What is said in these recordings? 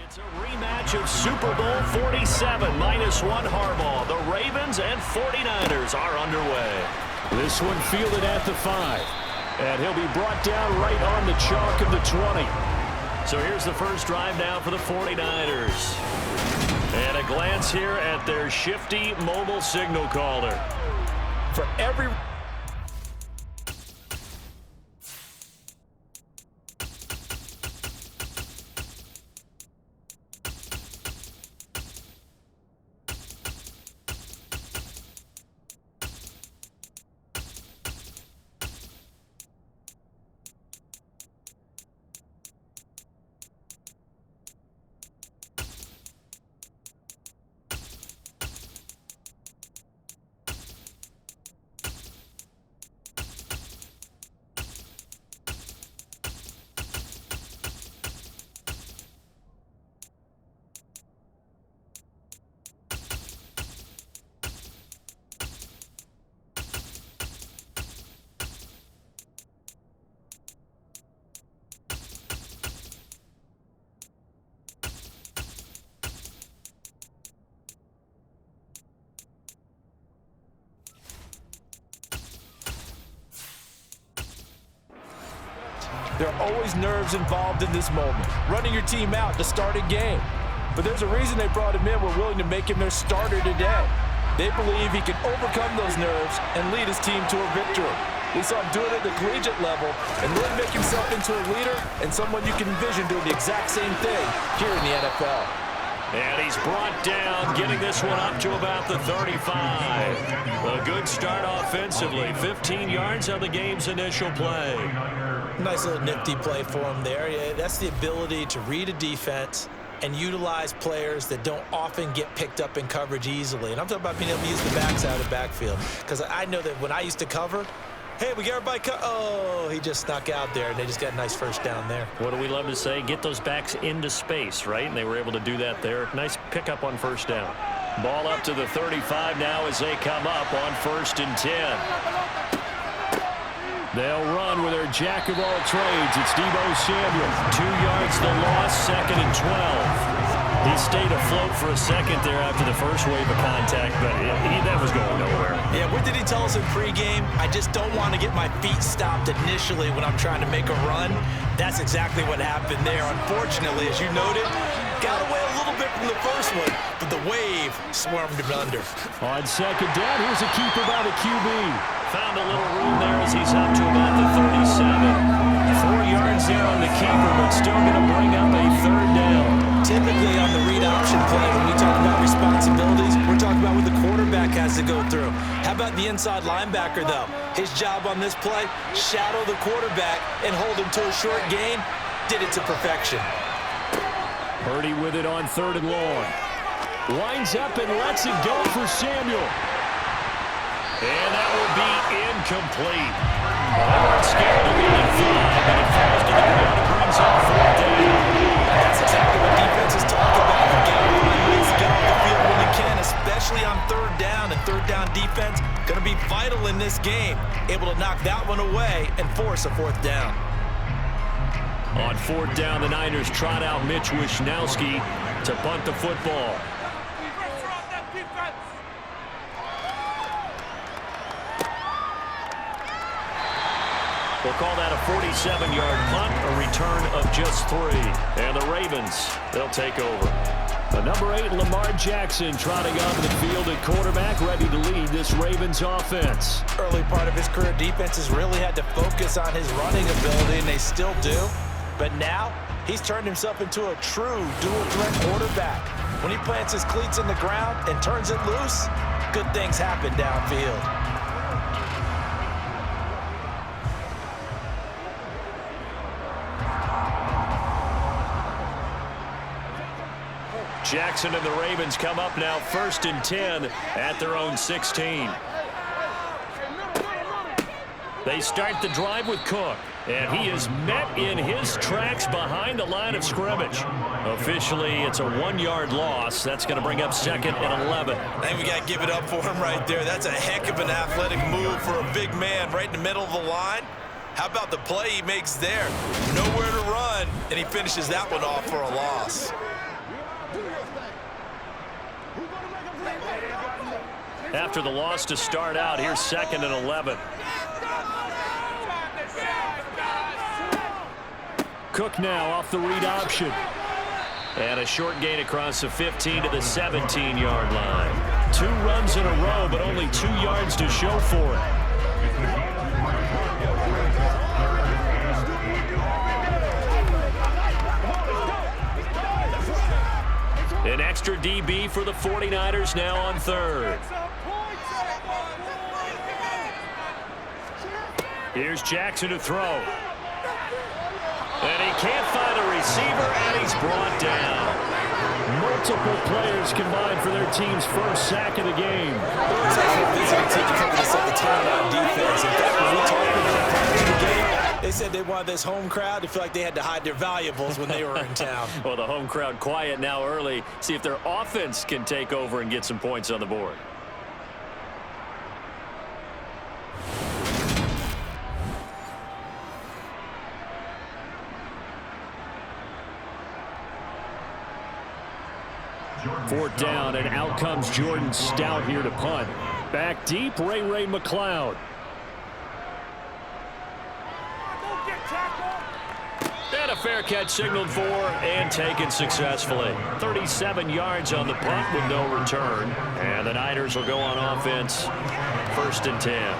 It's a rematch of Super Bowl 47, -1 Harbaugh. The Ravens and 49ers are underway. This one fielded at the 5. And he'll be brought down right on the chalk of the 20. So here's the first drive now for the 49ers. And a glance here at their shifty mobile signal caller. For every... There are always nerves involved in this moment, running your team out to start a game. But there's a reason they brought him in. We're willing to make him their starter today. They believe he can overcome those nerves and lead his team to a victory. We saw him do it at the collegiate level and really make himself into a leader and someone you can envision doing the exact same thing here in the NFL. And he's brought down, getting this one up to about the 35. A good start offensively. 15 yards on the game's initial play. Nice little nifty play for him there. Yeah, that's the ability to read a defense and utilize players that don't often get picked up in coverage easily. And I'm talking about being able to use the backside of the backfield. Because I know that when I used to cover, hey, we got everybody oh, he just snuck out there, and they just got a nice first down there. What do we love to say? Get those backs into space, right? And they were able to do that there. Nice pickup on first down. Ball up to the 35 now as they come up on 1st and 10. They'll run with their jack of all trades. It's Deebo Samuel. 2 yards the loss, 2nd and 12. He stayed afloat for a second there after the first wave of contact, but that was going nowhere. Yeah, what did he tell us in pregame? I just don't want to get my feet stopped initially when I'm trying to make a run. That's exactly what happened there. Unfortunately, as you noted, got away a little bit from the first one, but the wave swarmed him under. On 2nd down, here's a keeper by the QB. Found a little room there as he's up to about the 37. 4 yards there on the keeper, but still going to bring up a 3rd down. Typically on the read option play, when we talk about responsibilities, we're talking about what the quarterback has to go through. How about the inside linebacker, though? His job on this play, shadow the quarterback and hold him to a short gain. Did it to perfection. Purdy with it on 3rd and long. Winds up and lets it go for Samuel. And that will be incomplete. They weren't scared to lead at 5, and it falls to the ground and brings up 4th down. That's exactly what defenses talk about. You got to find ways to get off the field when you can, especially on 3rd down. And 3rd down defense going to be vital in this game. Able to knock that one away and force a 4th down. On 4th down, the Niners trot out Mitch Wishnowski to punt the football. We'll call that a 47-yard punt, a return of just 3. And the Ravens, they'll take over. The number 8, Lamar Jackson, trotting onto the field at quarterback, ready to lead this Ravens offense. Early part of his career, defenses really had to focus on his running ability, and they still do. But now, he's turned himself into a true dual-threat quarterback. When he plants his cleats in the ground and turns it loose, good things happen downfield. Jackson and the Ravens come up now 1st and 10 at their own 16. They start the drive with Cook, and he is met in his tracks behind the line of scrimmage. Officially, it's a 1-yard loss. That's going to bring up 2nd and 11. I think we got to give it up for him right there. That's a heck of an athletic move for a big man right in the middle of the line. How about the play he makes there? Nowhere to run, and he finishes that one off for a loss. after the loss to start out. Here's 2nd and 11. Cook now off the read option. And a short gain across the 15 to the 17-yard line. 2 runs in a row, but only 2 yards to show for it. An extra DB for the 49ers now on 3rd. Here's Jackson to throw. And he can't find a receiver, and he's brought down. Multiple players combined for their team's first sack of the game. It's actually a visiting team to come to set the tone on defense. In fact, when we talked with them prior to the game, they said they wanted this home crowd to feel like they had to hide their valuables when they were in town. Well, the home crowd quiet now early. See if their offense can take over and get some points on the board. Fourth down, and out comes Jordan Stout here to punt. Back deep, Ray McLeod. And a fair catch signaled for and taken successfully. 37 yards on the punt with no return. And the Niners will go on offense. 1st and 10.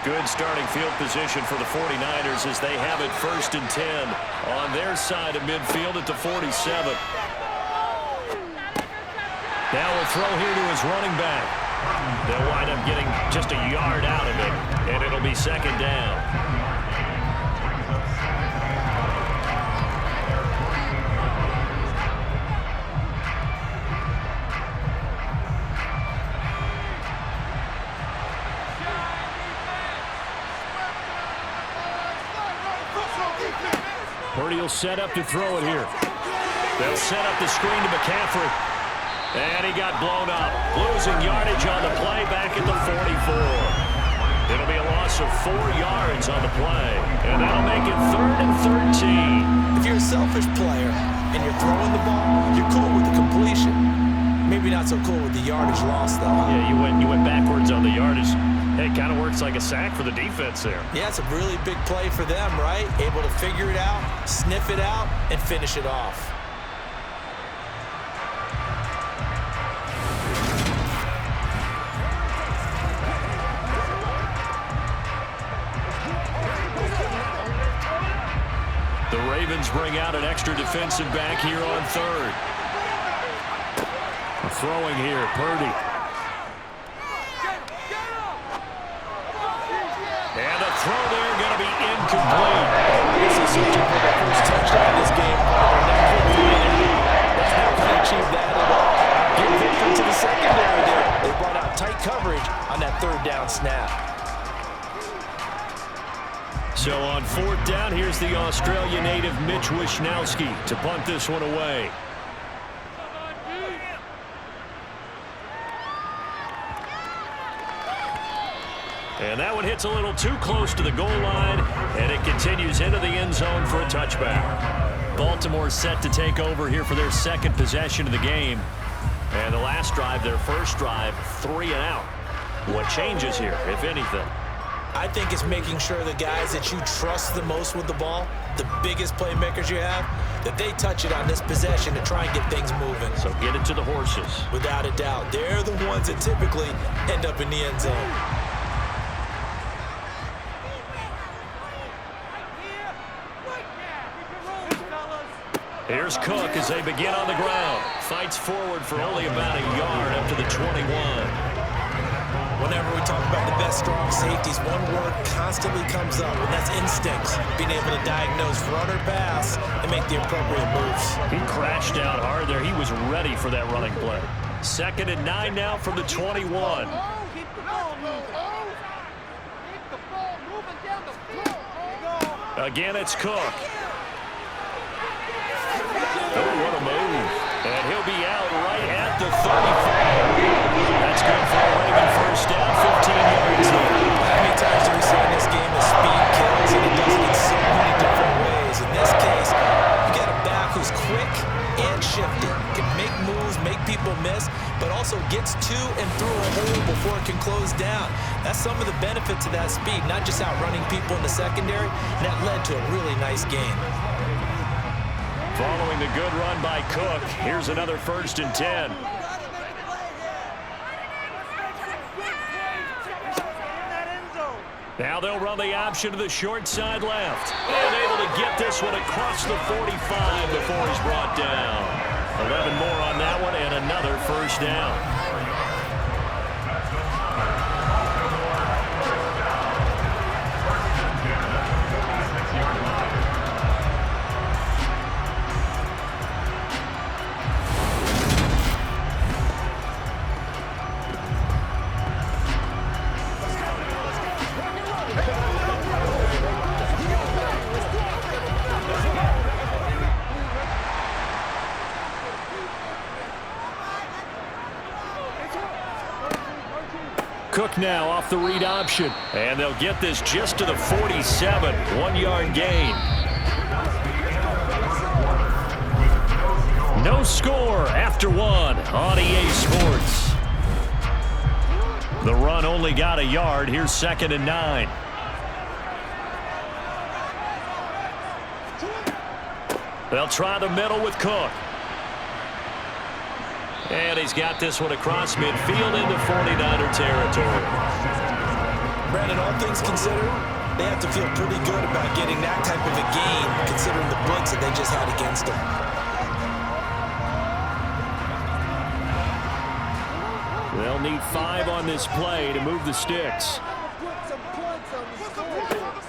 Good starting field position for the 49ers as they have it 1st and 10 on their side of midfield at the 47. Now we'll throw here to his running back. They'll wind up getting just a yard out of it, and it'll be 2nd down. Purdy will set up to throw it here. They'll set up the screen to McCaffrey. And he got blown up. Losing yardage on the play back at the 44. It'll be a loss of 4 yards on the play. And that'll make it 3rd and 13. If you're a selfish player and you're throwing the ball, you're cool with the completion. Maybe not so cool with the yardage loss, though. Yeah, you went backwards on the yardage. Hey, it kind of works like a sack for the defense there. Yeah, it's a really big play for them, right? Able to figure it out, sniff it out, and finish it off. The Ravens bring out an extra defensive back here on 3rd. Throwing here, Purdy. And the throw there going to be incomplete. This is searching for the first touchdown this game. Let's not achieve that at all. Get victory to the secondary there. They brought out tight coverage on that 3rd down snap. So on 4th down, here's the Australia native Mitch Wishnowsky to punt this one away. And that one hits a little too close to the goal line, and it continues into the end zone for a touchback. Baltimore set to take over here for their 2nd possession of the game. And the last drive, their first drive, 3 and out. What changes here, if anything? I think it's making sure the guys that you trust the most with the ball, the biggest playmakers you have, that they touch it on this possession to try and get things moving. So get it to the horses. Without a doubt. They're the ones that typically end up in the end zone. Here's Cook as they begin on the ground. Fights forward for only about a yard up to the 21. Whenever we talk about the best strong safeties, one word constantly comes up, and that's instincts. Being able to diagnose run or pass and make the appropriate moves. He crashed out hard there. He was ready for that running play. 2nd and 9 now from the 21. Again, it's Cook. Oh, what a move. And he'll That's good for a Raven first down, 15 yards there. How many times do we say in this game that speed kills, and it does it in so many different ways? In this case, you got a back who's quick and shifty, can make moves, make people miss, but also gets to and through a hole before it can close down. That's some of the benefits of that speed, not just outrunning people in the secondary, and that led to a really nice game. Following the good run by Cook, here's another 1st and 10. Now they'll run the option to the short side left. And able to get this one across the 45 before he's brought down. 11 more on that one and another 1st down. Cook now off the read option. And they'll get this just to the 47. 1-yard gain. No score after 1 on EA Sports. The run only got a yard. Here's 2nd and 9. They'll try the middle with Cook. And he's got this one across midfield into 49er territory. Brandon, all things considered, they have to feel pretty good about getting that type of a game, considering the blitz that they just had against them. They'll need 5 on this play to move the sticks.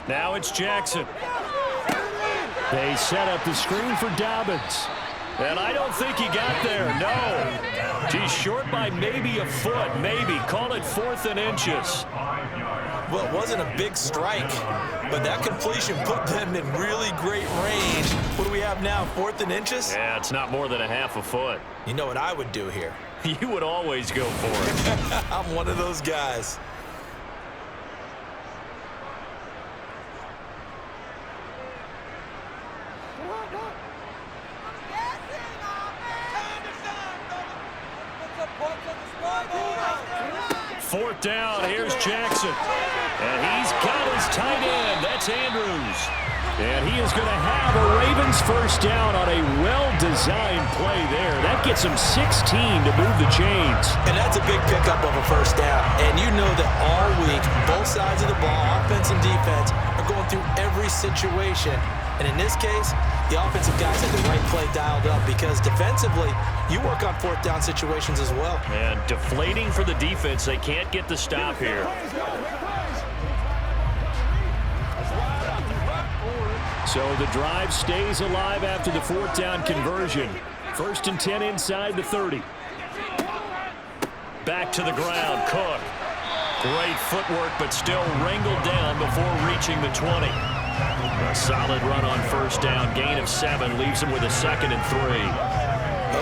Now it's Jackson. They set up the screen for Dobbins. And I don't think he got there, no. He's short by maybe a foot, maybe. Call it 4th and inches. Well, it wasn't a big strike, but that completion put them in really great range. What do we have now, 4th and inches? Yeah, it's not more than a half a foot. You know what I would do here? You would always go for it. I'm one of those guys. Fourth down, here's Jackson. And he's got his tight end. That's Andrews. And he is going to have a Ravens first down on a well-designed play there. That gets him 16 to move the chains. And that's a big pickup of a first down. And you know that all week, both sides of the ball, offense and defense, are going through every situation. And in this case, the offensive guys had the right play dialed up because defensively, you work on 4th down situations as well. And deflating for the defense. They can't get the stop here. So the drive stays alive after the 4th down conversion. 1st and 10 inside the 30. Back to the ground, Cook. Great footwork, but still wrangled down before reaching the 20. A solid run on 1st down. Gain of 7 leaves him with a 2nd and 3.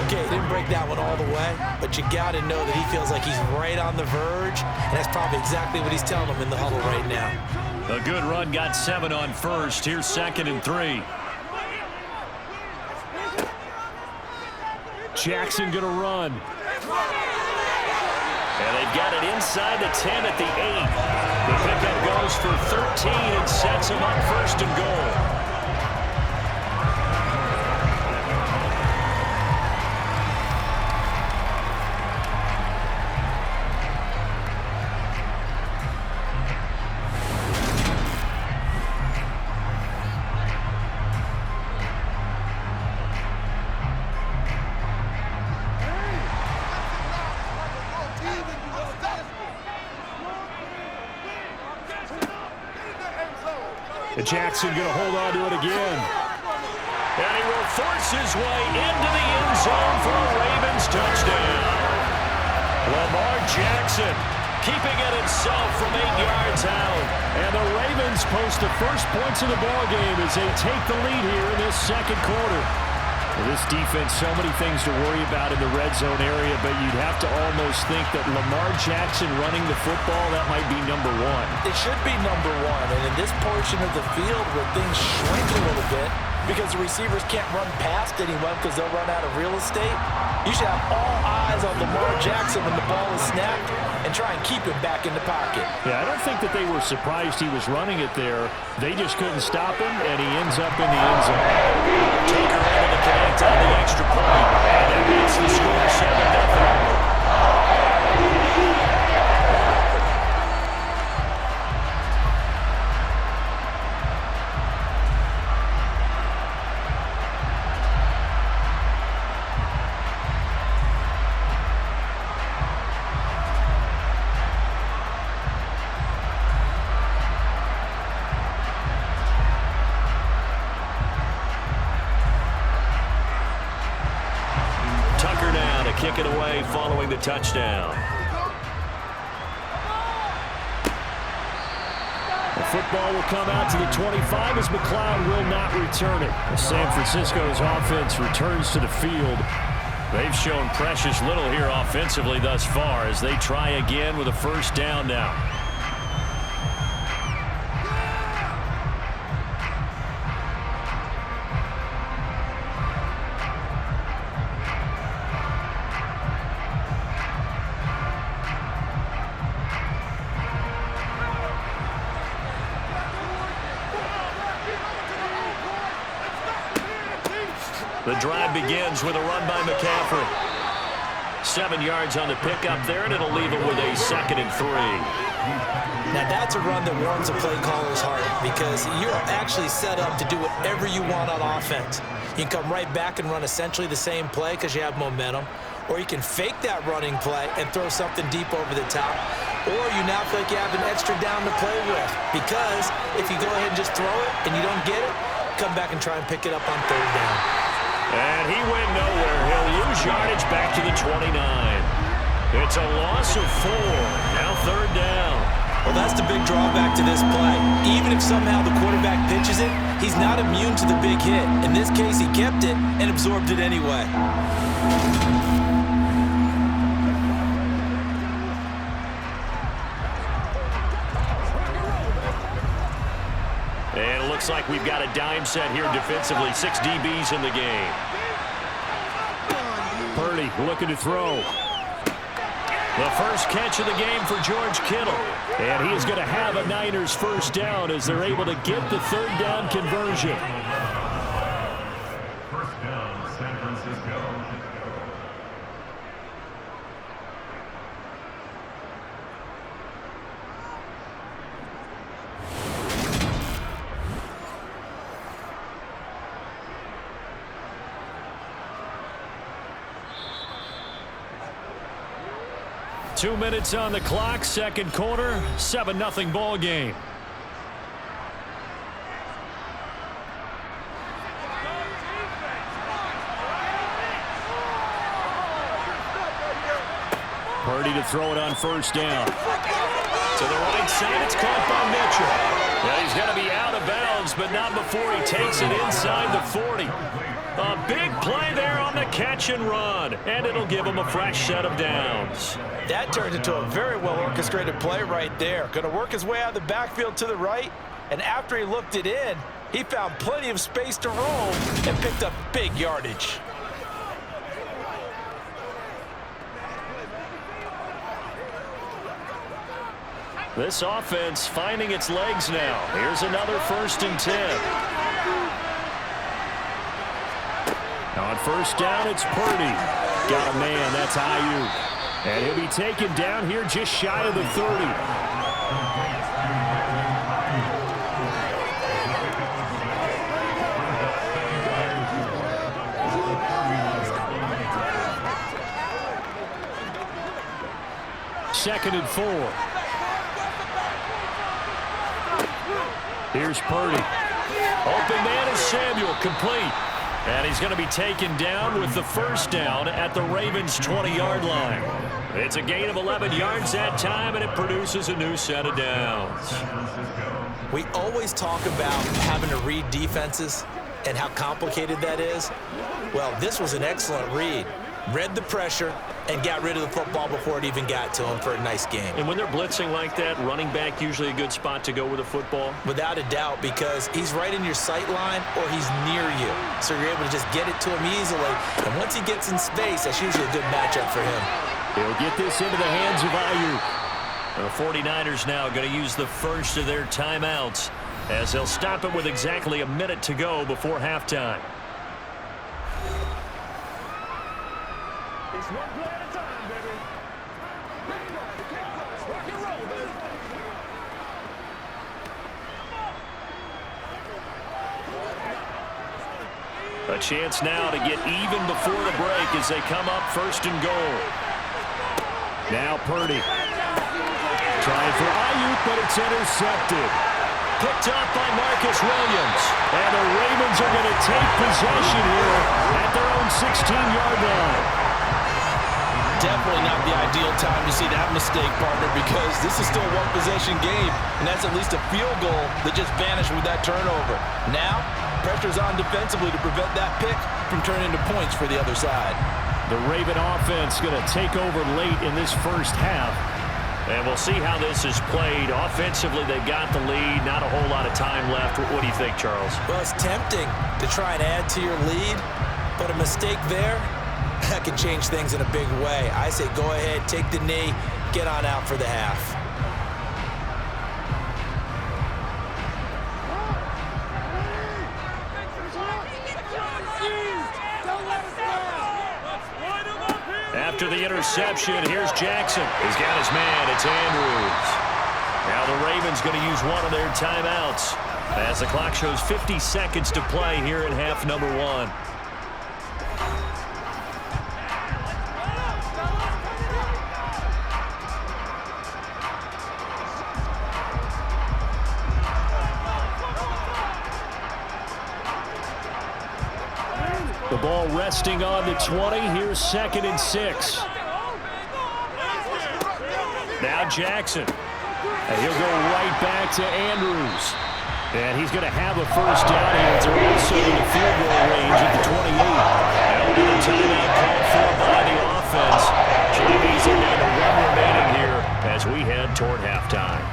Okay, didn't break that one all the way, but you got to know that he feels like he's right on the verge, and that's probably exactly what he's telling them in the huddle right now. A good run, got 7 on 1st. Here's 2nd and 3. Jackson going to run. And they've got it inside the 10 at the 8. The pickup goes for 13 and sets him up 1st and goal. And Jackson going to hold on to it again. And he will force his way into the end zone for a Ravens touchdown. Lamar Jackson keeping it himself from 8 yards out. And the Ravens post the first points of the ballgame as they take the lead here in this 2nd quarter. Well, this defense, so many things to worry about in the red zone area, but you'd have to almost think that Lamar Jackson running the football, that might be number one. It should be number one, and in this portion of the field where things shrink a little bit because the receivers can't run past anyone because they'll run out of real estate, you should have all eyes on Lamar Jackson when the ball is snapped and try and keep him back in the pocket. Yeah, I don't think that they were surprised he was running it there. They just couldn't stop him, and he ends up in the end zone. Tucker able to connect on the extra point, and that makes the score 7-0. Kick it away following the touchdown. The football will come out to the 25 as McLeod will not return it. San Francisco's offense returns to the field. They've shown precious little here offensively thus far as they try again with a first down now. The drive begins with a run by McCaffrey. 7 yards on the pickup there, and it'll leave it with a 2nd and 3. Now that's a run that warms a play caller's heart because you're actually set up to do whatever you want on offense. You can come right back and run essentially the same play because you have momentum, or you can fake that running play and throw something deep over the top, or you now feel like you have an extra down to play with because if you go ahead and just throw it and you don't get it, come back and try and pick it up on 3rd down. And he went nowhere. He'll lose yardage back to the 29. It's a loss of 4. Now 3rd down. Well, that's the big drawback to this play. Even if somehow the quarterback pitches it, he's not immune to the big hit. In this case, he kept it and absorbed it anyway. And it looks like we've got a dime set here defensively. 6 DBs in the game. Purdy looking to throw. The first catch of the game for George Kittle. And he is going to have a Niners first down as they're able to get the 3rd down conversion. First down, San Francisco. Two minutes on the clock, second quarter, 7-0 ball game. Purdy to throw it on first down. To the right side, it's caught by Mitchell. Yeah, he's going to be out of bounds, but not before he takes it inside the 40. A big play there on the catch and run, and it'll give him a fresh set of downs. That turned into a very well-orchestrated play right there. Going to work his way out of the backfield to the right, and after he looked it in, he found plenty of space to roam and picked up big yardage. This offense finding its legs now. Here's another 1st and 10. On first down, it's Purdy. Got a man, that's Ayuk. And he'll be taken down here just shy of the 30. Second and 4. Here's Purdy. Open man is Samuel, complete. And he's going to be taken down with the first down at the Ravens' 20-yard line. It's a gain of 11 yards that time, and it produces a new set of downs. We always talk about having to read defenses, and how complicated that is? Well, this was an excellent read. Read the pressure and got rid of the football before it even got to him for a nice game. And when they're blitzing like that, running back usually a good spot to go with a football? Without a doubt, because he's right in your sight line or he's near you. So you're able to just get it to him easily. And once he gets in space, that's usually a good matchup for him. He'll get this into the hands of Ayuk. The 49ers now going to use the first of their timeouts as they'll stop it with exactly a minute to go before halftime. It's one play at a time, baby. Rock and roll, baby. A chance now to get even before the break as they come up first and goal. Now Purdy. Trying for Ayuk, but it's intercepted. Picked up by Marcus Williams. And the Ravens are going to take possession here at their own 16-yard line. Definitely not the ideal time to see that mistake, partner, because this is still a one-possession game, and that's at least a field goal that just vanished with that turnover. Now, pressure's on defensively to prevent that pick from turning into points for the other side. The Raven offense going to take over late in this first half. And we'll see how this is played. Offensively, they got the lead. Not a whole lot of time left. What do you think, Charles? Well, it's tempting to try and add to your lead, but a mistake there, that can change things in a big way. I say go ahead, take the knee, get on out for the half. After the interception, here's Jackson. He's got his man. It's Andrews. Now the Ravens going to use one of their timeouts as the clock shows 50 seconds to play here in half number one. The ball resting on the 20. Here's 2nd and 6. Now Jackson. And he'll go right back to Andrews. And he's going to have a first down here. They're also in the field goal range at the 28. Now the timeout called for by the offense. JV's in down to 1 remaining here as we head toward halftime.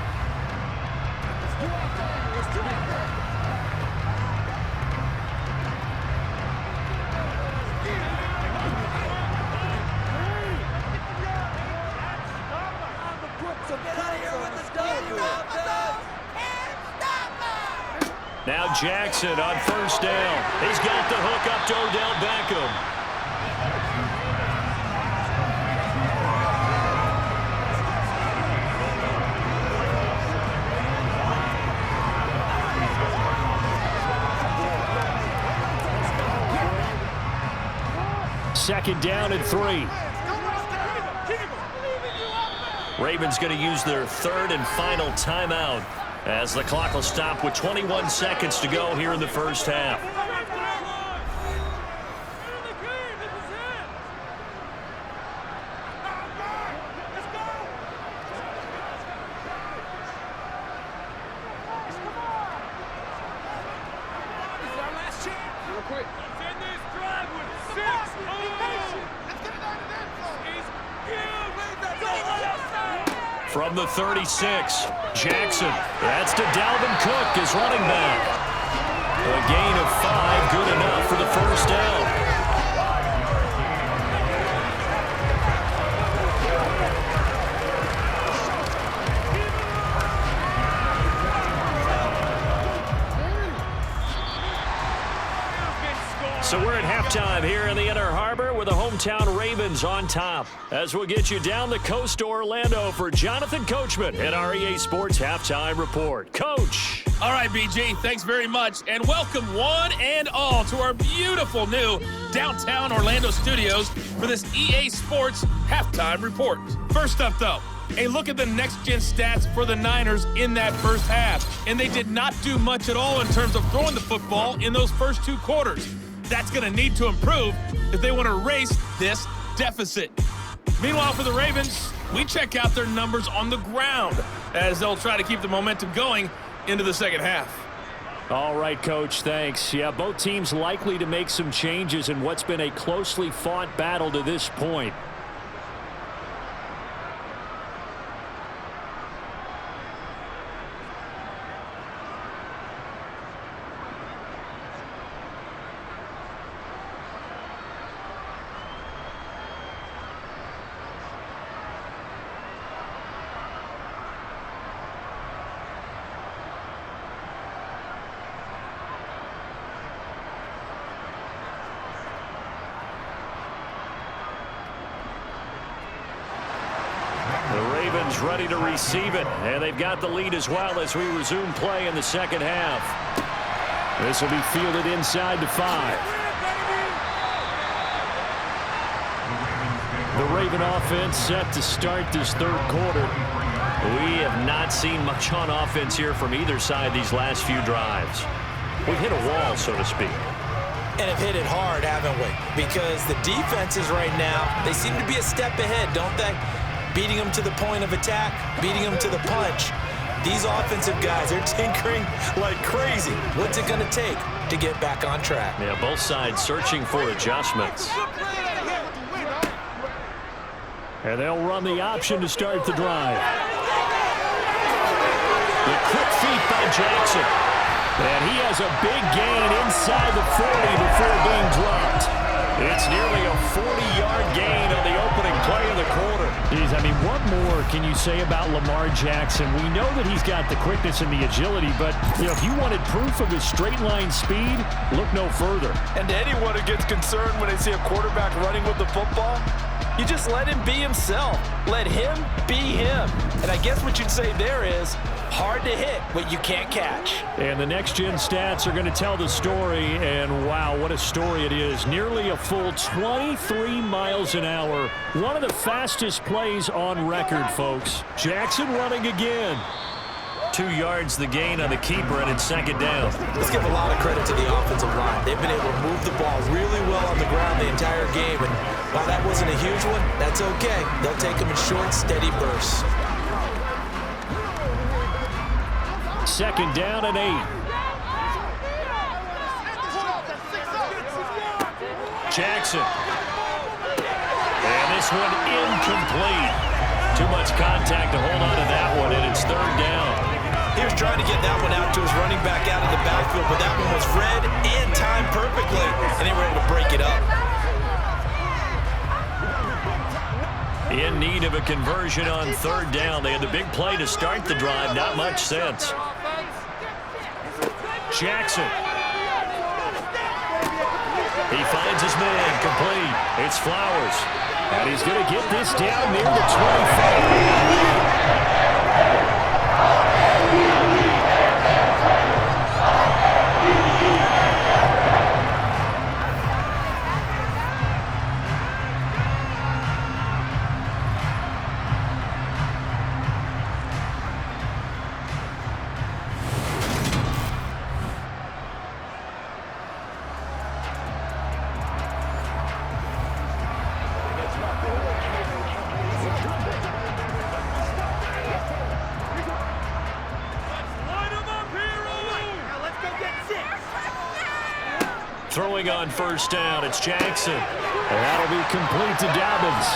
Now Jackson on first down. He's got the hook up to Odell Beckham. Second down and 3. Ravens going to use their third and final timeout as the clock will stop with 21 seconds to go here in the first half. From the 36, Jackson. That's to Dalvin Cook as running back. A gain of 5, good enough for the first down. So we're at halftime here in the Inner Harbor with the hometown Ravens on top. As we'll get you down the coast to Orlando for Jonathan Coachman at our EA Sports Halftime Report. Coach. All right, BG, thanks very much. And welcome one and all to our beautiful new downtown Orlando studios for this EA Sports Halftime Report. First up, though, a look at the next-gen stats for the Niners in that first half. And they did not do much at all in terms of throwing the football in those first 2 quarters. That's going to need to improve if they want to erase this deficit. Meanwhile, for the Ravens, we check out their numbers on the ground as they'll try to keep the momentum going into the second half. All right, Coach, thanks. Yeah, both teams likely to make some changes in what's been a closely fought battle to this point. Ready to receive it, and they've got the lead as well as we resume play in the second half. This will be fielded inside the 5. The Raven offense set to start this third quarter. We have not seen much on offense here from either side these last few drives. We've hit a wall, so to speak. And have hit it hard, haven't we? Because the defenses right now, they seem to be a step ahead, don't they? Beating them to the point of attack, beating them to the punch. These offensive guys, they're tinkering like crazy. What's it going to take to get back on track? Yeah, both sides searching for adjustments. And they'll run the option to start the drive. The quick feet by Jackson. And he has a big gain inside the 40 before being dropped. It's nearly a 40-yard gain on the opening play of the quarter. Geez, I mean, what more can you say about Lamar Jackson? We know that he's got the quickness and the agility, but if you wanted proof of his straight-line speed, look no further. And anyone who gets concerned when they see a quarterback running with the football, you just let him be himself. Let him be him. And I guess what you'd say there is hard to hit what you can't catch. And the next-gen stats are going to tell the story, and wow, what a story it is. Nearly a full 23 miles an hour. One of the fastest plays on record, folks. Jackson running again. 2 yards the gain on the keeper, and it's second down. Let's give a lot of credit to the offensive line. They've been able to move the ball really well on the ground the entire game, and while that wasn't a huge one, that's okay. They'll take them in short, steady bursts. Second down and 8. Jackson. And this one incomplete. Too much contact to hold on to that one, and it's third down. He was trying to get that one out to his running back out of the backfield, but that one was read and timed perfectly, and they were able to break it up. In need of a conversion on third down. They had the big play to start the drive. Not much sense. Jackson. He finds his man complete. It's Flowers. And he's going to get this down near the 25. Throwing on first down, it's Jackson. And that'll be complete to Dobbins.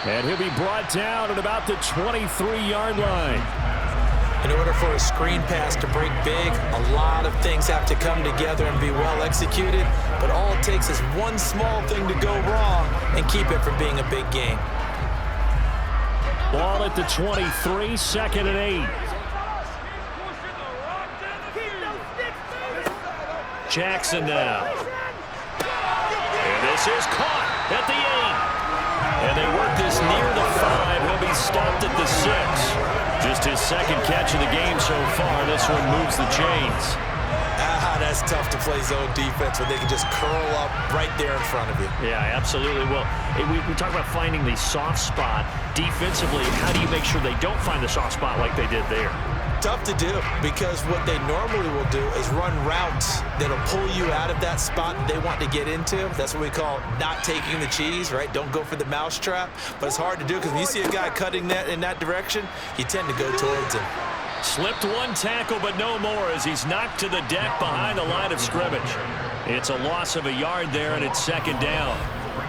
And he'll be brought down at about the 23-yard line. In order for a screen pass to break big, a lot of things have to come together and be well executed. But all it takes is one small thing to go wrong and keep it from being a big game. Ball at the 23, second and 8. Jackson now. And this is caught at the 8. And they work this near the 5. He'll be stopped at the 6. Just his second catch of the game so far. This one moves the chains. That's tough to play zone defense when they can just curl up right there in front of you. Yeah, absolutely. Well, we talk about finding the soft spot. Defensively, how do you make sure they don't find the soft spot like they did there? Tough to do, because what they normally will do is run routes that'll pull you out of that spot that they want to get into. That's what we call not taking the cheese, right? Don't go for the mousetrap. But it's hard to do because when you see a guy cutting that in that direction, you tend to go towards him. Slipped one tackle, but no more as he's knocked to the deck behind the line of scrimmage. It's a loss of a yard there, and it's second down.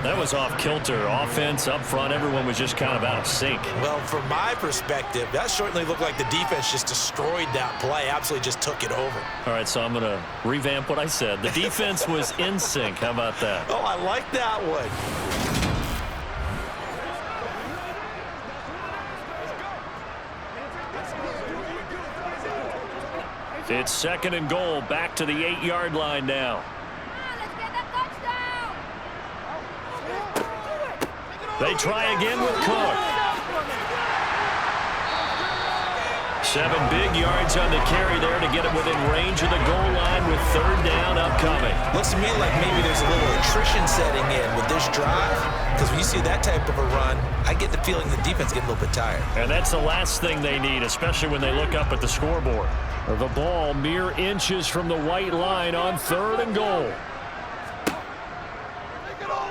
That was off kilter. Offense up front, everyone was just kind of out of sync. Well, from my perspective, that certainly looked like the defense just destroyed that play, absolutely just took it over. All right, so I'm going to revamp what I said. The defense was in sync. How about that? Oh, I like that one. It's second and goal, back to the 8-yard line now. They try again with Cook. 7 big yards on the carry there to get it within range of the goal line with third down upcoming. Looks to me like maybe there's a little attrition setting in with this drive, because when you see that type of a run, I get the feeling the defense getting a little bit tired. And that's the last thing they need, especially when they look up at the scoreboard. The ball mere inches from the white line on third and goal.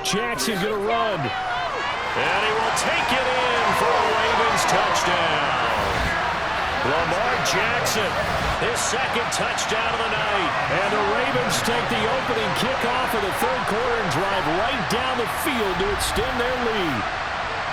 Jackson going to run. And he will take it in for a Ravens touchdown. Lamar Jackson, his second touchdown of the night. And the Ravens take the opening kickoff of the third quarter and drive right down the field to extend their lead.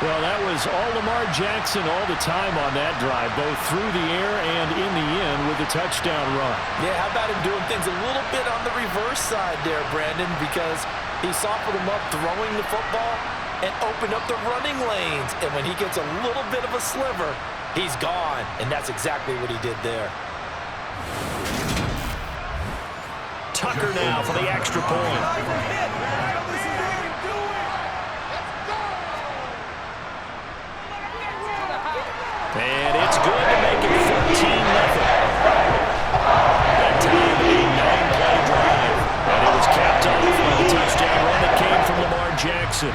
Well, that was all Lamar Jackson all the time on that drive, both through the air and in the end with the touchdown run. Yeah, how about him doing things a little bit on the reverse side there, Brandon, because he softened him up throwing the football and opened up the running lanes. And when he gets a little bit of a sliver, he's gone. And that's exactly what he did there. Tucker now for the extra point. And it's good to make it 14-0. That time, a 9-play drive. And it was capped off by the touchdown run that came from Lamar Jackson.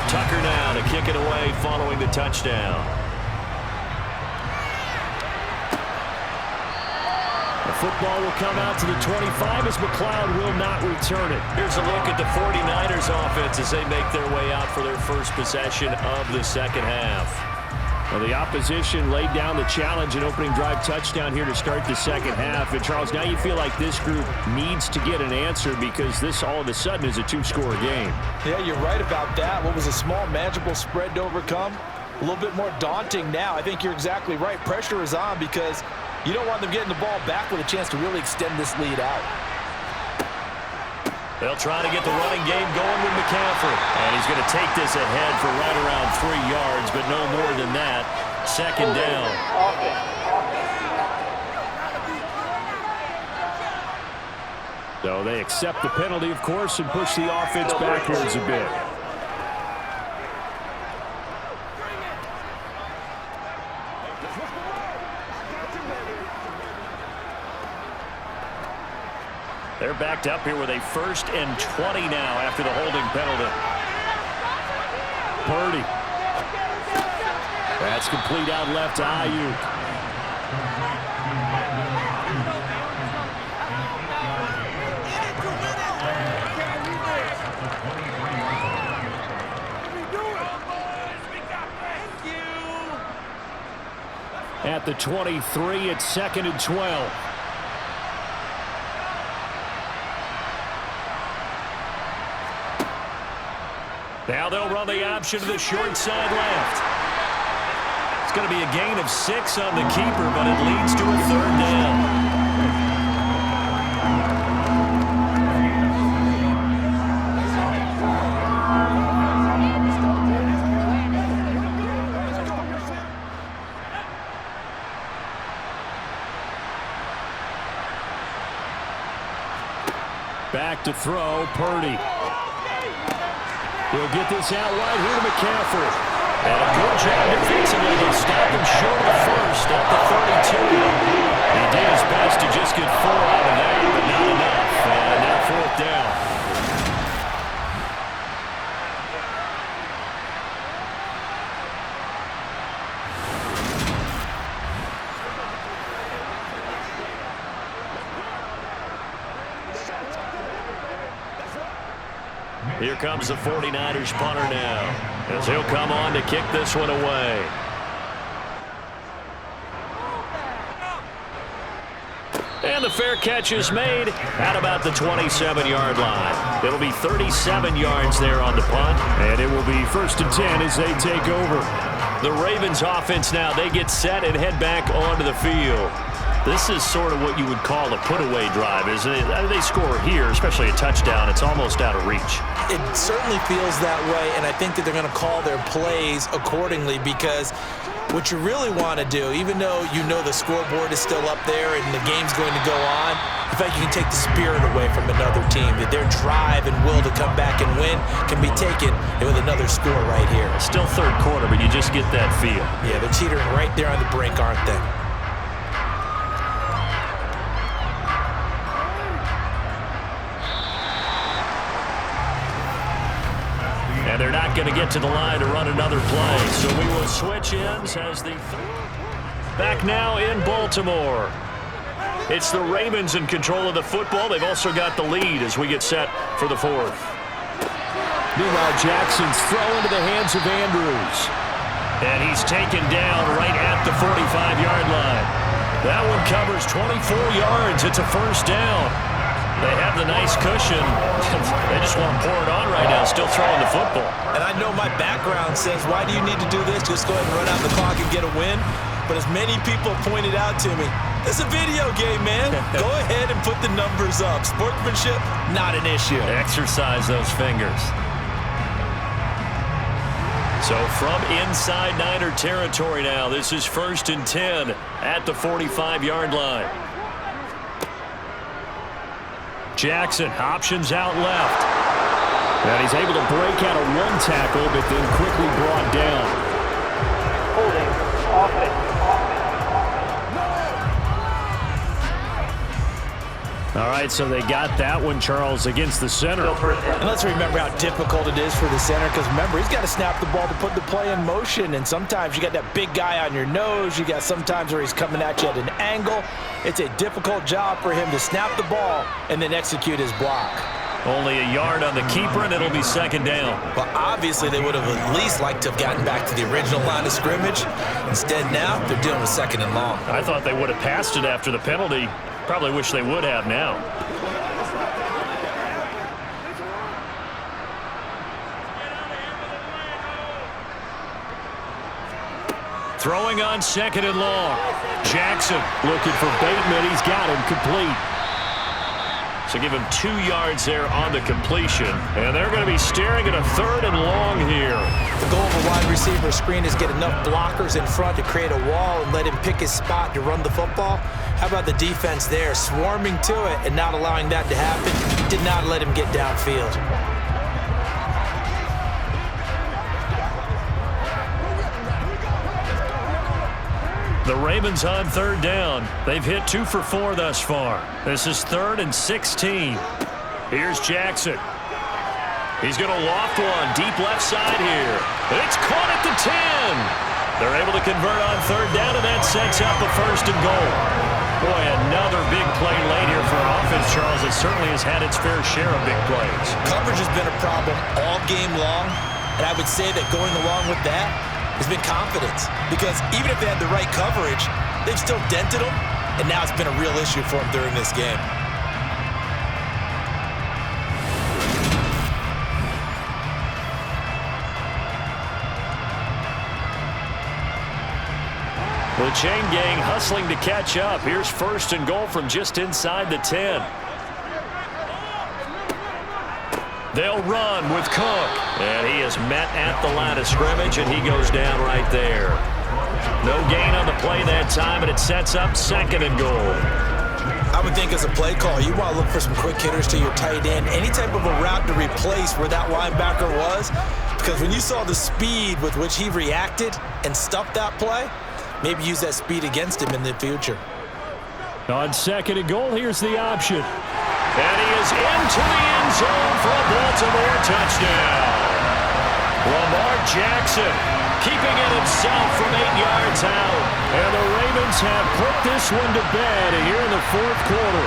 Tucker now to kick it away following the touchdown. The football will come out to the 25 as McLeod will not return it. Here's a look at the 49ers offense as they make their way out for their first possession of the second half. Well, the opposition laid down the challenge and opening drive touchdown here to start the second half. And, Charles, now you feel like this group needs to get an answer because this all of a sudden is a 2-score game. Yeah, you're right about that. What was a small, manageable spread to overcome, a little bit more daunting now. I think you're exactly right. Pressure is on because you don't want them getting the ball back with a chance to really extend this lead out. They'll try to get the running game going with McCaffrey. And he's going to take this ahead for right around 3 yards, but no more than that. Second down. So they accept the penalty, of course, and push the offense backwards a bit. They're backed up here with a 1st and 20 now after the holding penalty. Purdy. That's complete out left to Ayuk. At the 23, it's 2nd and 12. Now they'll run the option to the short side left. It's going to be a gain of 6 on the keeper, but it leads to a 3rd down. Back to throw, Purdy. He'll get this out wide here to McCaffrey. And a good job defensively. They'll stop him short of the 1st at the 32. He did his best to just get 4 out of that, but not enough. And now 4th down. comes the 49ers punter now, as he'll come on to kick this one away. And the fair catch is made at about the 27-yard line. It'll be 37 yards there on the punt. And it will be 1st and 10 as they take over. The Ravens offense now, they get set and head back onto the field. This is sort of what you would call a put-away drive, isn't it? They score here, especially a touchdown. It's almost out of reach. It certainly feels that way, and I think that they're going to call their plays accordingly, because what you really want to do, even though you know the scoreboard is still up there and the game's going to go on, in fact, you can take the spirit away from another team. That their drive and will to come back and win can be taken with another score right here. Still third quarter, but you just get that feel. Yeah, they're teetering right there on the brink, aren't they? And they're not going to get to the line to run another play. So we will switch ends as the back now in Baltimore. It's the Ravens in control of the football. They've also got the lead as we get set for the 4th. Meanwhile, Jackson's throw into the hands of Andrews. And he's taken down right at the 45-yard line. That one covers 24 yards. It's a 1st down. They have the nice cushion. They just want to pour it on right now, still throwing the football. And I know my background says, why do you need to do this? Just go ahead and run out the clock and get a win. But as many people pointed out to me, it's a video game, man. Go ahead and put the numbers up. Sportsmanship, not an issue. Exercise those fingers. So from inside Niner territory now, this is 1st and 10 at the 45-yard line. Jackson options out left. And he's able to break out of one tackle, but then quickly brought down. Holding, offense. All right, so they got that one, Charles, against the center. And let's remember how difficult it is for the center, because remember, he's got to snap the ball to put the play in motion, and sometimes you got that big guy on your nose. You got sometimes where he's coming at you at an angle. It's a difficult job for him to snap the ball and then execute his block. Only a yard on the keeper, and it'll be 2nd down. Well, obviously, they would have at least liked to have gotten back to the original line of scrimmage. Instead, now, they're dealing with 2nd and long. I thought they would have passed it after the penalty. Probably wish they would have now. Throwing on 2nd and long. Jackson looking for Bateman. He's got him complete. So give him 2 yards there on the completion. And they're going to be staring at a 3rd and long here. The goal of a wide receiver screen is get enough blockers in front to create a wall and let him pick his spot to run the football. How about the defense there, swarming to it and not allowing that to happen? Did not let him get downfield. The Ravens on 3rd down. They've hit 2 for 4 thus far. This is 3rd and 16. Here's Jackson. He's going to loft one deep left side here. It's caught at the 10. They're able to convert on 3rd down, and that sets up a 1st and goal. Boy, another big play late here for offense, Charles. It certainly has had its fair share of big plays. Coverage has been a problem all game long, and I would say that going along with that has been confidence, because even if they had the right coverage, they've still dented them, and now it's been a real issue for them during this game. The chain gang hustling to catch up. Here's 1st and goal from just inside the 10. They'll run with Cook. And he is met at the line of scrimmage, and he goes down right there. No gain on the play that time, and it sets up 2nd and goal. I would think as a play call, you want to look for some quick hitters to your tight end. Any type of a route to replace where that linebacker was. Because when you saw the speed with which he reacted and stuffed that play, maybe use that speed against him in the future. On 2nd and goal, here's the option. And he is into the end zone for a Baltimore touchdown. Lamar Jackson keeping it himself from 8 yards out. And the Ravens have put this one to bed here in the 4th quarter.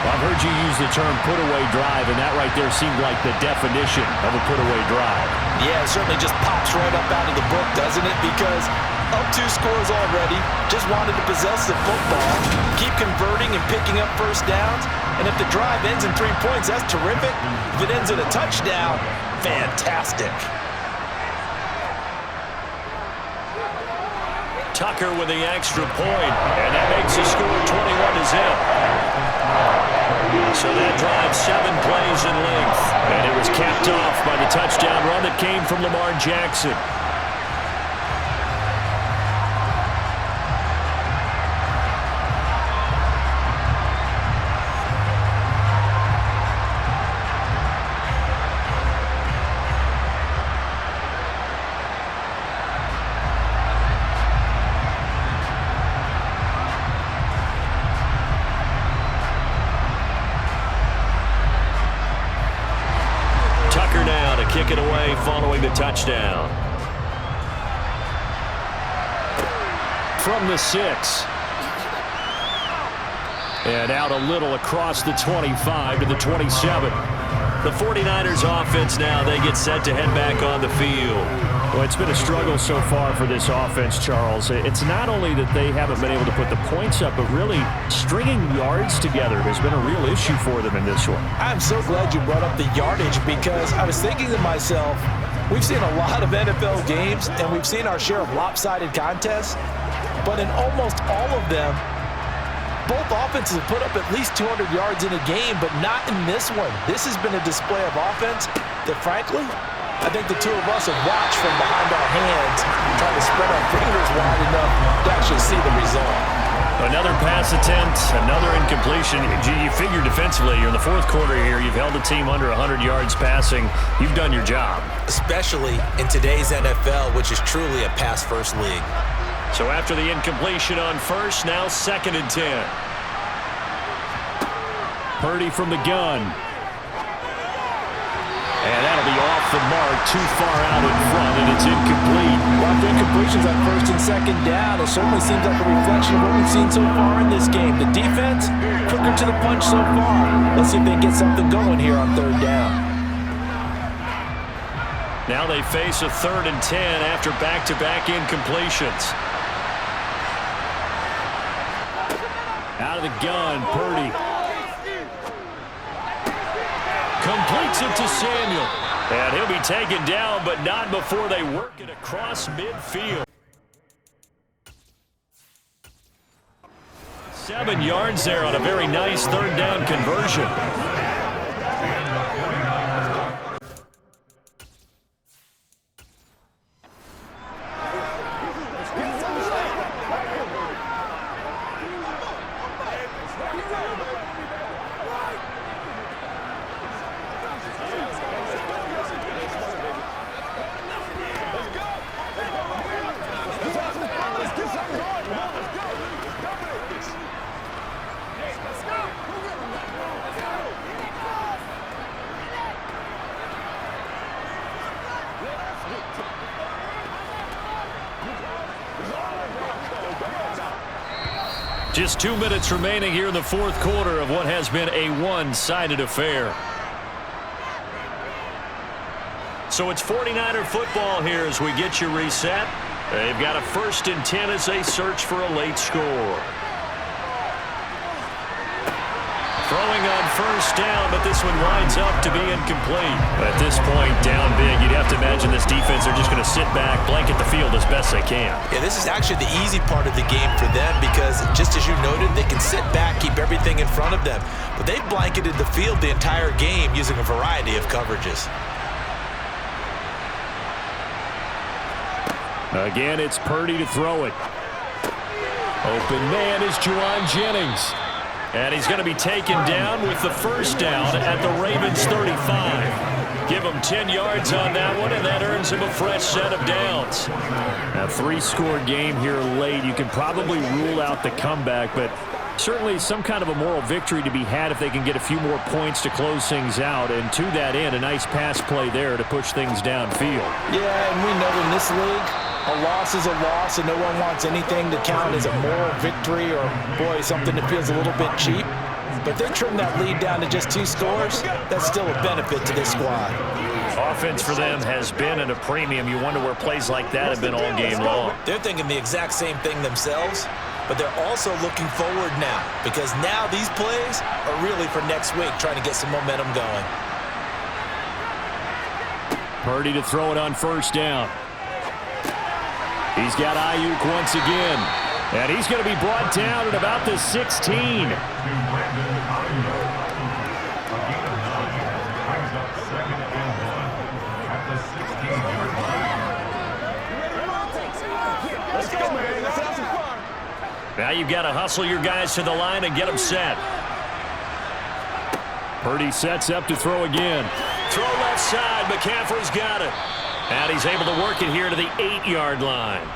Well, I've heard you use the term put-away drive, and that right there seemed like the definition of a put-away drive. Yeah, it certainly just pops right up out of the book, doesn't it? Because up 2 scores already, just wanted to possess the football, keep converting and picking up first downs, and if the drive ends in 3 points, that's terrific. If it ends in a touchdown, fantastic. Tucker with the extra point, and that makes the score 21-0. So that drive 7 plays in length, and it was capped off by the touchdown run that came from Lamar Jackson. Kick it away following the touchdown. From the 6. And out a little across the 25 to the 27. The 49ers offense now, they get set to head back on the field. Well, it's been a struggle so far for this offense, Charles. It's not only that they haven't been able to put the points up, but really stringing yards together has been a real issue for them in this one. I'm so glad you brought up the yardage because I was thinking to myself, we've seen a lot of NFL games and we've seen our share of lopsided contests, but in almost all of them, both offenses have put up at least 200 yards in a game, but not in this one. This has been a display of offense that, frankly, I think the two of us have watched from behind our hands, trying to spread our fingers wide enough to actually see the result. Another pass attempt, another incompletion. You figure defensively, you're in the 4th quarter here. You've held the team under 100 yards passing. You've done your job. Especially in today's NFL, which is truly a pass-first league. So after the incompletion on first, now 2nd and 10. Purdy from the gun. And that'll be off the mark, too far out in front, and it's incomplete. Well, the incompletions on 1st and 2nd down, it certainly seems like a reflection of what we've seen so far in this game. The defense, quicker to the punch so far. Let's see if they can get something going here on 3rd down. Now they face a 3rd and 10 after back-to-back incompletions. Out of the gun, Purdy. Completes it to Samuel. And he'll be taken down, but not before they work it across midfield. 7 yards there on a very nice 3rd down conversion. Just 2 minutes remaining here in the 4th quarter of what has been a one-sided affair. So it's 49er football here as we get you reset. They've got a 1st and 10 as they search for a late score. Throwing on 1st down, but this one winds up to be incomplete. At this point, down big, you'd have to imagine this defense are just going to sit back, blanket the field as best they can. Yeah, this is actually the easy part of the game for them because, just as you noted, they can sit back, keep everything in front of them. But they've blanketed the field the entire game using a variety of coverages. Again, it's Purdy to throw it. Open man is Juwan Jennings. And he's going to be taken down with the 1st down at the Ravens 35. Give him 10 yards on that one, and that earns him a fresh set of downs. A 3-score game here late. You can probably rule out the comeback, but certainly some kind of a moral victory to be had if they can get a few more points to close things out. And to that end, a nice pass play there to push things downfield. Yeah, and we know in this league, a loss is a loss, and no one wants anything to count as a moral victory or, boy, something that feels a little bit cheap. But if they trim that lead down to just 2 scores, that's still a benefit to this squad. Offense for them has been at a premium. You wonder where plays like that have been all game long. They're thinking the exact same thing themselves, but they're also looking forward now because now these plays are really for next week, trying to get some momentum going. Purdy to throw it on first down. He's got Ayuk once again. And he's going to be brought down at about the 16. Now you've got to hustle your guys to the line and get them set. Purdy sets up to throw again. Throw left side. McCaffrey's got it. And he's able to work it here to the 8-yard line.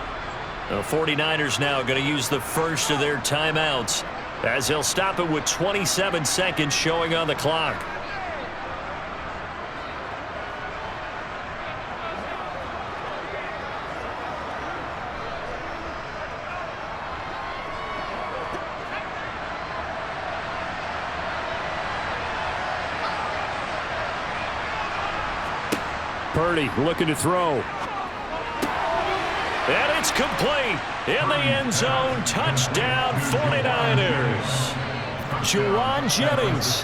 The 49ers now going to use the first of their timeouts as they'll stop it with 27 seconds showing on the clock. Purdy looking to throw. And it's complete in the end zone. Touchdown 49ers. Juwan Jennings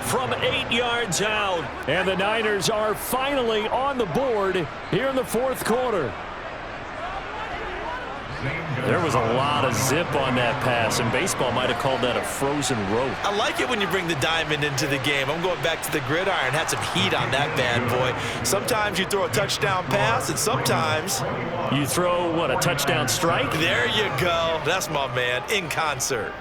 From 8 yards out. and the Niners are finally on the board here in the fourth quarter. There was a lot of zip on that pass, and baseball might have called that a frozen rope. I like it when you bring the diamond into the game. I'm going back to the gridiron. Had some heat on that bad boy. Sometimes you throw a touchdown pass, and sometimes You throw, what, a touchdown strike? there you go. That's my man, in concert.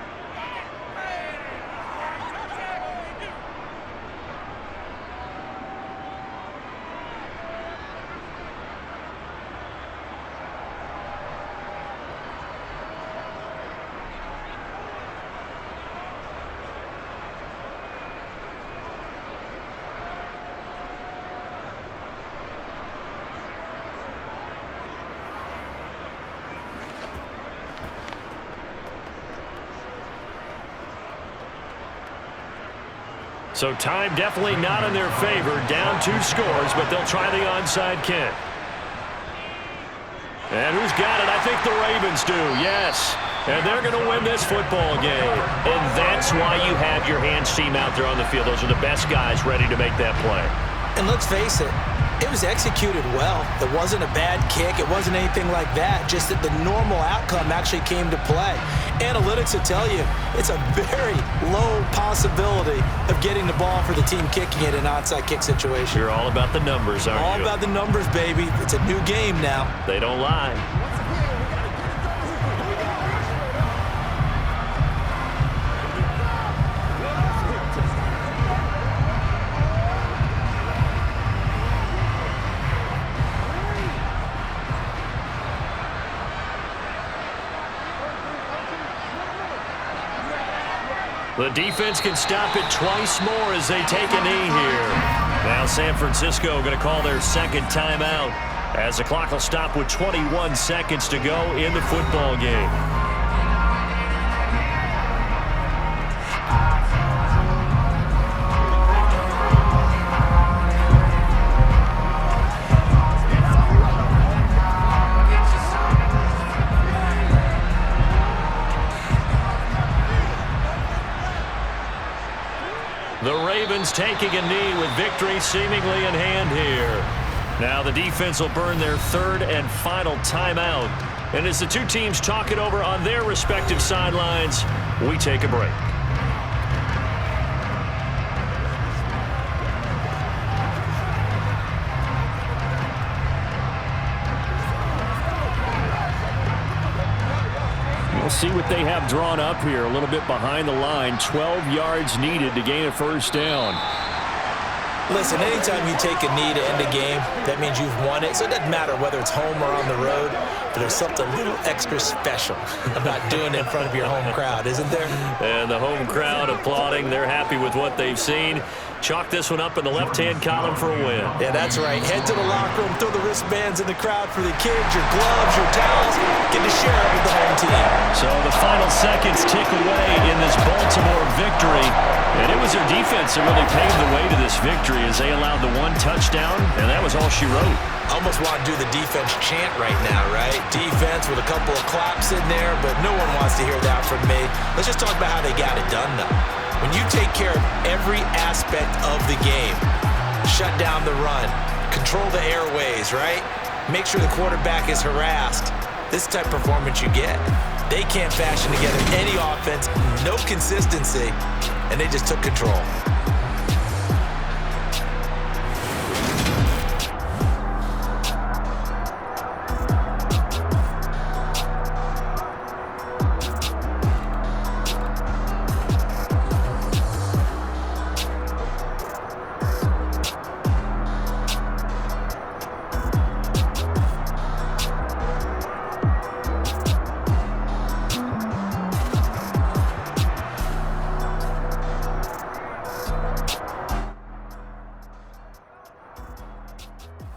So time definitely not in their favor. Down 2 scores, but they'll try the onside kick. And who's got it? I think the Ravens do, yes. And they're going to win this football game. And that's why you have your hands team out there on the field. Those are the best guys ready to make that play. And let's face it, it was executed well. It wasn't a bad kick. It wasn't anything like that. Just that the normal outcome actually came to play. Analytics will tell you it's a very low possibility of getting the ball for the team kicking it in an onside kick situation. You're all about the numbers, aren't you? All about the numbers, baby. It's a new game now. They don't lie. The defense can stop it twice more as they take a knee here. Now San Francisco going to call their second timeout as the clock will stop with 21 seconds to go in the football game. The Ravens taking a knee with victory seemingly in hand here. Now the defense will burn their third and final timeout. And as the two teams talk it over on their respective sidelines, we take a break. We'll see what they have drawn up here. A little bit behind the line. 12 yards needed to gain a first down. Listen, anytime you take a knee to end a game, that means you've won it. So it doesn't matter whether it's home or on the road, but there's something a little extra special about doing it in front of your home crowd, isn't there? And the home crowd applauding. They're happy with what they've seen. Chalk this one up in the left-hand column for a win. Yeah, that's right. Head to the locker room, throw the wristbands in the crowd for the kids, your gloves, your towels. Get to share it with the home team. So the final seconds tick away in this Baltimore victory. And it was their defense that really paved the way to this victory as they allowed the one touchdown, and that was all she wrote. Almost want to do the defense chant right now, right? Defense with a couple of claps in there, but no one wants to hear that from me. Let's just talk about how they got it done, though. When you take care of every aspect of the game, shut down the run, control the airways, right? Make sure the quarterback is harassed. This type of performance you get. They can't fashion together any offense, no consistency, and they just took control.